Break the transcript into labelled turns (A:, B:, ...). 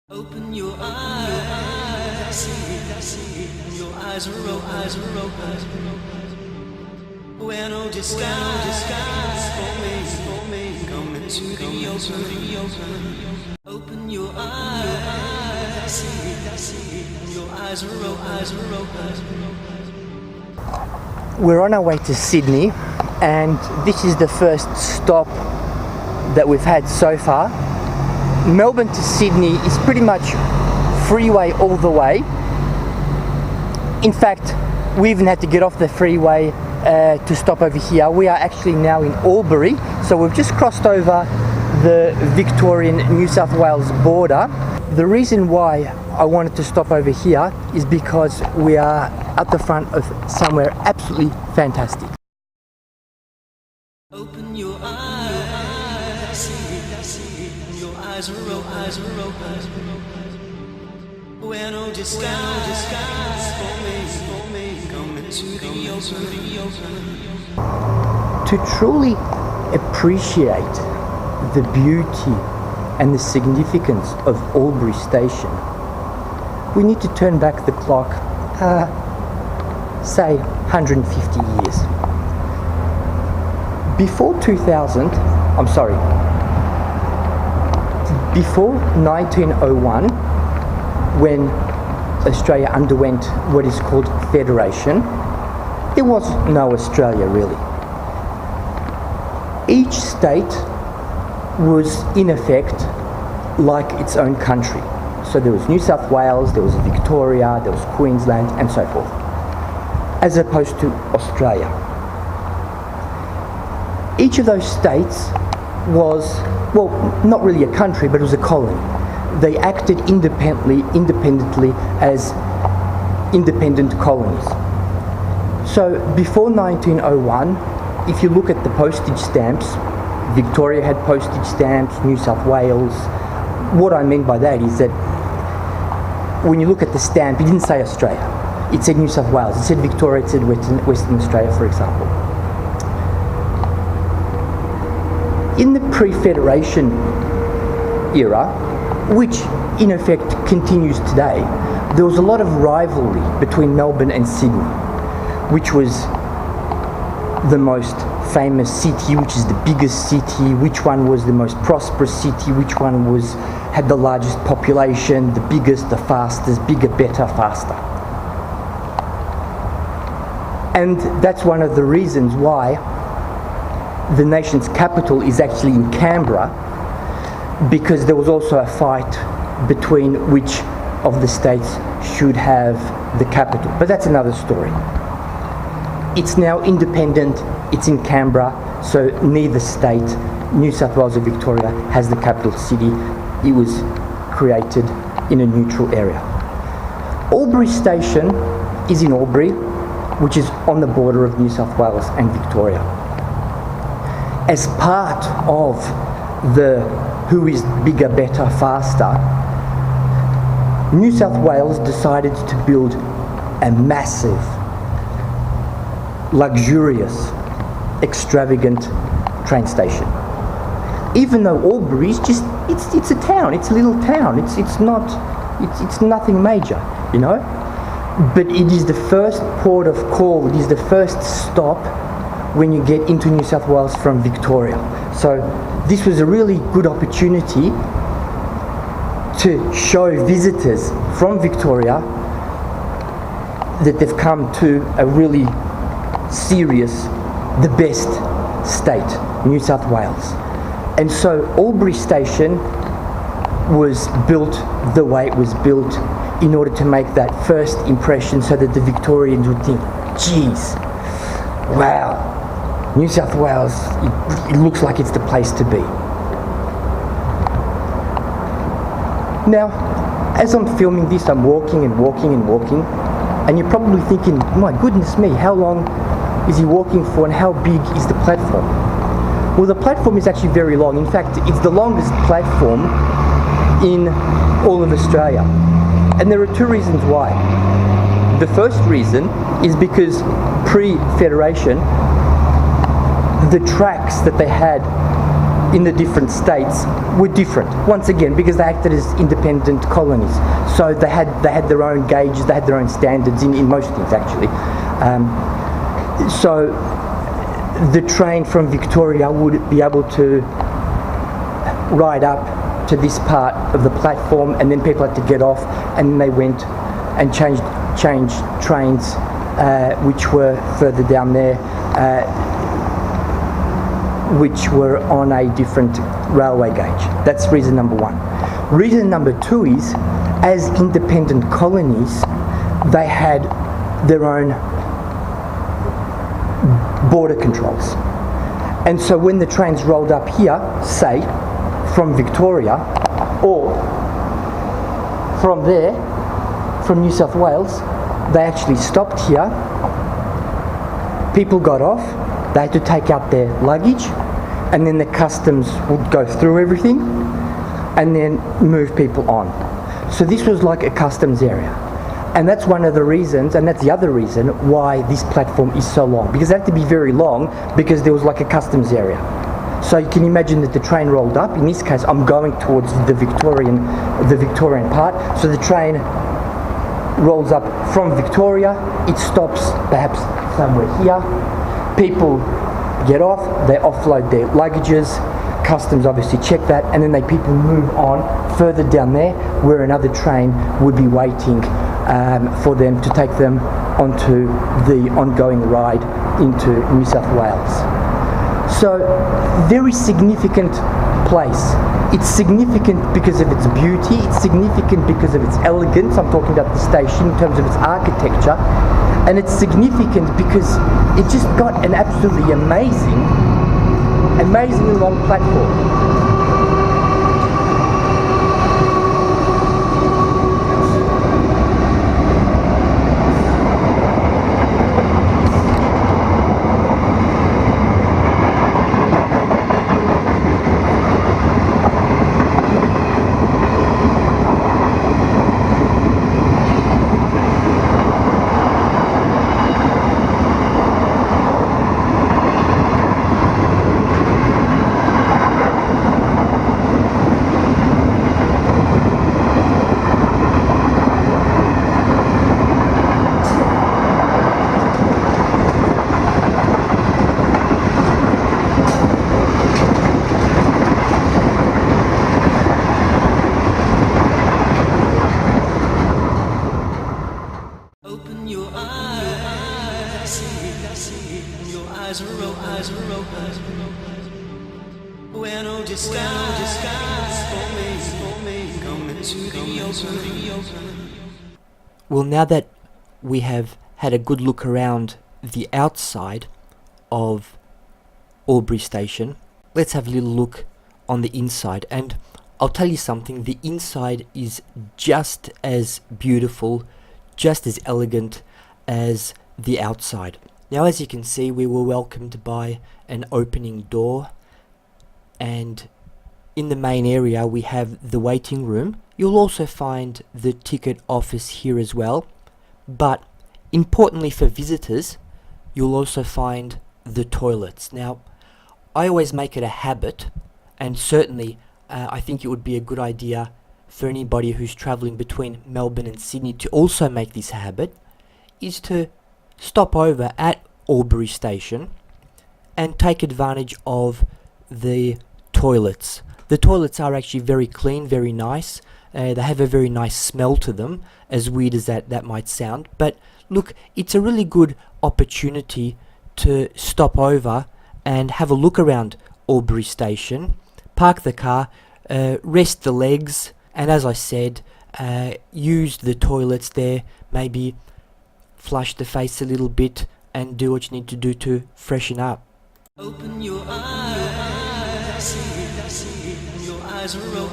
A: Open your eyes, your eyes are open. Where no disguise for me, come into the open. Open your eyes, your eyes are open.
B: We're on our way to Sydney, and this is the first stop that we've had so far. Melbourne to Sydney is pretty much freeway all the way. In fact, we even had to get off the freeway to stop over here. We are actually now in Albury, so we've just crossed over the Victorian New South Wales border. The reason why I wanted to stop over here is because we are at the front of somewhere absolutely fantastic.
A: Open your eyes, your eyes are open. Where no disguise for me, come into the open.
B: To truly appreciate the beauty and the significance of Albury Station, we need to turn back the clock, say 150 years. Before 1901, when Australia underwent what is called Federation, there was no Australia really. Each state was in effect like its own country. So there was New South Wales, there was Victoria, there was Queensland, and so forth, as opposed to Australia. Each of those states was, well, not really a country, but it was a colony. They acted independently as independent colonies. So before 1901, if you look at the postage stamps, Victoria had postage stamps, New South Wales. What I mean by that is that when you look at the stamp, it didn't say Australia. It said New South Wales, it said Victoria, it said Western Australia, for example. In the pre-Federation era, which in effect continues today, there was a lot of rivalry between Melbourne and Sydney, which was the most famous city, which is the biggest city, which one was the most prosperous city, which one had the largest population, the biggest, the fastest, bigger, better, faster. And that's one of the reasons why the nation's capital is actually in Canberra, because there was also a fight between which of the states should have the capital. But that's another story. It's now independent, it's in Canberra, so neither state, New South Wales or Victoria, has the capital city. It was created in a neutral area. Albury Station is in Albury, which is on the border of New South Wales and Victoria. As part of the who is bigger, better, faster, New South Wales decided to build a massive, luxurious, extravagant train station. Even though Albury is just, it's a town, it's a little town, it's nothing major, you know? But it is the first port of call, it is the first stop when you get into New South Wales from Victoria. So this was a really good opportunity to show visitors from Victoria that they've come to a really serious, the best state, New South Wales. And so Albury Station was built the way it was built in order to make that first impression, so that the Victorians would think, geez, wow, New South Wales, it looks like it's the place to be. Now, as I'm filming this, I'm walking, and you're probably thinking, my goodness me, how long is he walking for, and how big is the platform? Well, the platform is actually very long. In fact, it's the longest platform in all of Australia. And there are two reasons why. The first reason is because pre-Federation, the tracks that they had in the different states were different. Once again, because they acted as independent colonies, so they had their own gauges, they had their own standards in most things actually. So the train from Victoria would be able to ride up to this part of the platform, and then people had to get off, and then they went and changed trains which were further down there, which were on a different railway gauge. That's reason number one. Reason number two is, as independent colonies, they had their own border controls. And so when the trains rolled up here, say, from Victoria, or from there, from New South Wales, they actually stopped here, people got off, they had to take out their luggage, and then the customs would go through everything and then move people on. So this was like a customs area. And that's one of the reasons, and that's the other reason why this platform is so long, because it had to be very long because there was like a customs area. So you can imagine that the train rolled up. In this case, I'm going towards the Victorian part. So the train rolls up from Victoria, it stops perhaps somewhere here, people get off, they offload their luggages, customs obviously check that, and then people move on further down there where another train would be waiting for them to take them onto the ongoing ride into New South Wales. So, very significant place. It's significant because of its beauty, it's significant because of its elegance, I'm talking about the station in terms of its architecture, and it's significant because it just got an absolutely amazingly long platform. Well, now that we have had a good look around the outside of Albury Station, let's have a little look on the inside. And I'll tell you something, the inside is just as beautiful, just as elegant as the outside. Now, as you can see, we were welcomed by an opening door, and in the main area we have the waiting room. You'll also find the ticket office here as well, but importantly for visitors, you'll also find the toilets. Now, I always make it a habit, and certainly I think it would be a good idea for anybody who's travelling between Melbourne and Sydney to also make this a habit, is to stop over at Albury Station and take advantage of the toilets. The toilets are actually very clean, very nice. They have a very nice smell to them, as weird as that might sound. But look, it's a really good opportunity to stop over and have a look around Albury Station, park the car, rest the legs, and as I said, use the toilets there, maybe flush the face a little bit and do what you need to do to freshen up.
A: Open your eyes, I see, your eyes are open.